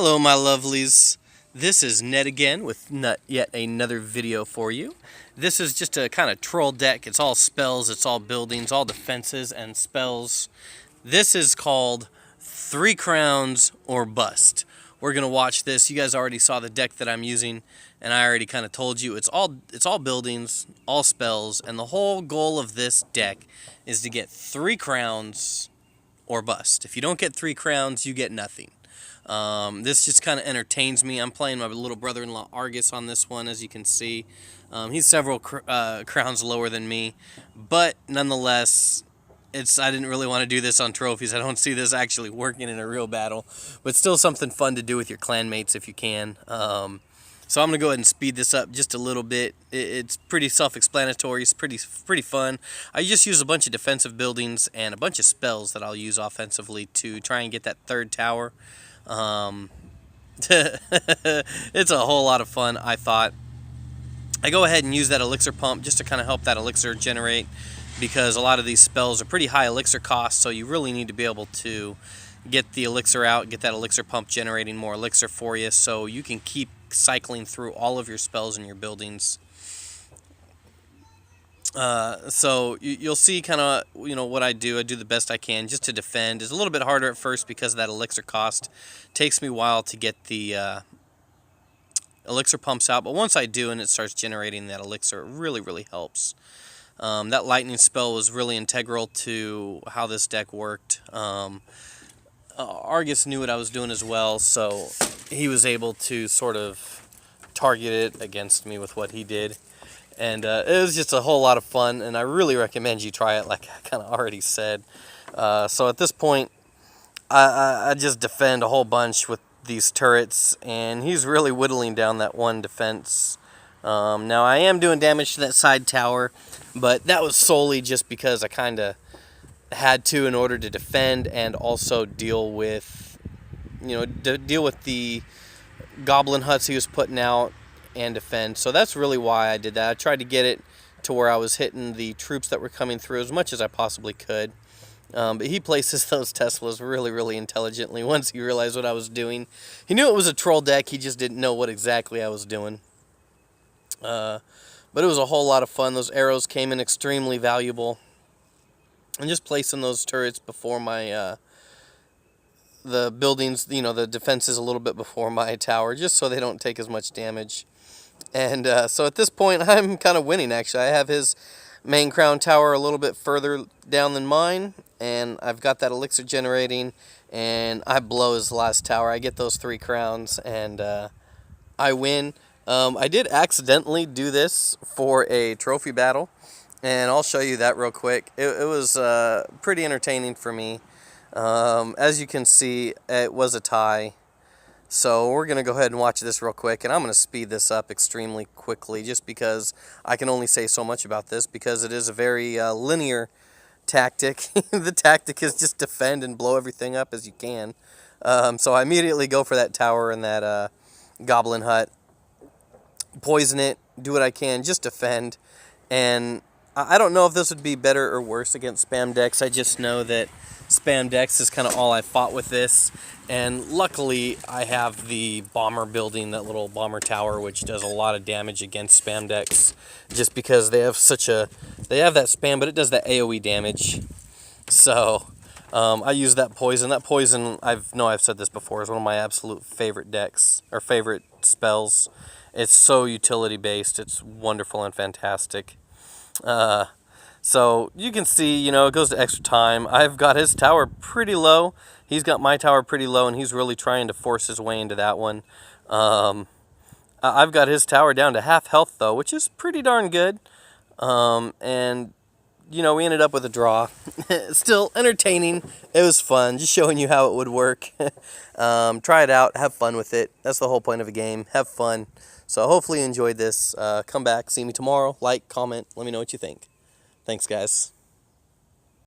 Hello, my lovelies. This is Ned again with yet another video for you. This is just a kind of troll deck. It's all spells, it's all buildings, all defenses and spells. This is called 3 Crowns or Bust. We're going to watch this. You guys already saw the deck that I'm using, and I already kind of told you it's all buildings, all spells, and the whole goal of this deck is to get 3 crowns or bust. If you don't get 3 crowns, you get nothing. This just kind of entertains me. I'm playing my little brother-in-law Argus on this one, as you can see. He's several crowns lower than me, but nonetheless, I didn't really want to do this on trophies. I don't see this actually working in a real battle, but still something fun to do with your clanmates if you can. So I'm going to go ahead and speed this up just a little bit. It's pretty self-explanatory. It's pretty fun. I just use a bunch of defensive buildings and a bunch of spells that I'll use offensively to try and get that 3rd tower. It's a whole lot of fun, I thought. I go ahead and use that elixir pump just to kind of help that elixir generate, because a lot of these spells are pretty high elixir cost, so you really need to be able to get the elixir out, get that elixir pump generating more elixir for you, so you can keep cycling through all of your spells in your buildings. So you'll see kind of, what I do. I do the best I can just to defend. It's a little bit harder at first because of that elixir cost. It takes me a while to get the elixir pumps out, but once I do and it starts generating that elixir, it really helps. That lightning spell was really integral to how this deck worked. Argus knew what I was doing as well, so he was able to sort of target it against me with what he did. And it was just a whole lot of fun, and I really recommend you try it, like I kind of already said. So at this point, I just defend a whole bunch with these turrets, and he's really whittling down that one defense. Now, I am doing damage to that side tower, but that was solely just because I kind of had to in order to defend and also deal with, deal with the goblin huts he was putting out and defend. So that's really why I did that. I tried to get it to where I was hitting the troops that were coming through as much as I possibly could. But he places those Teslas really intelligently once he realized what I was doing. He knew it was a troll deck, he just didn't know what exactly I was doing. But it was a whole lot of fun. Those arrows came in extremely valuable. And just placing those turrets before my the buildings, the defenses a little bit before my tower, just so they don't take as much damage. And so at this point, I'm kind of winning, actually. I have his main crown tower a little bit further down than mine, and I've got that elixir generating, and I blow his last tower. I get those 3 crowns, and I win. I did accidentally do this for a trophy battle, and I'll show you that real quick. It was pretty entertaining for me. As you can see, it was a tie. So we're going to go ahead and watch this real quick, and I'm going to speed this up extremely quickly just because I can only say so much about this, because it is a very linear tactic. The tactic is just defend and blow everything up as you can. So I immediately go for that tower and that goblin hut, poison it, do what I can, just defend. And I don't know if this would be better or worse against spam decks. I just know that spam decks is kind of all I fought with this, and luckily I have the bomber building, that little bomber tower, which does a lot of damage against spam decks, just because they have they have that spam, but it does that AoE damage. So I use that poison. That poison, I've said this before, is one of my absolute favorite decks, or favorite spells. It's so utility based. It's wonderful and fantastic. So you can see, it goes to extra time. I've got his tower pretty low. He's got my tower pretty low, and he's really trying to force his way into that one. I've got his tower down to half health, though, which is pretty darn good. And, we ended up with a draw. Still entertaining. It was fun, just showing you how it would work. Try it out. Have fun with it. That's the whole point of a game. Have fun. So hopefully you enjoyed this. Come back. See me tomorrow. Like, comment. Let me know what you think. Thanks, guys.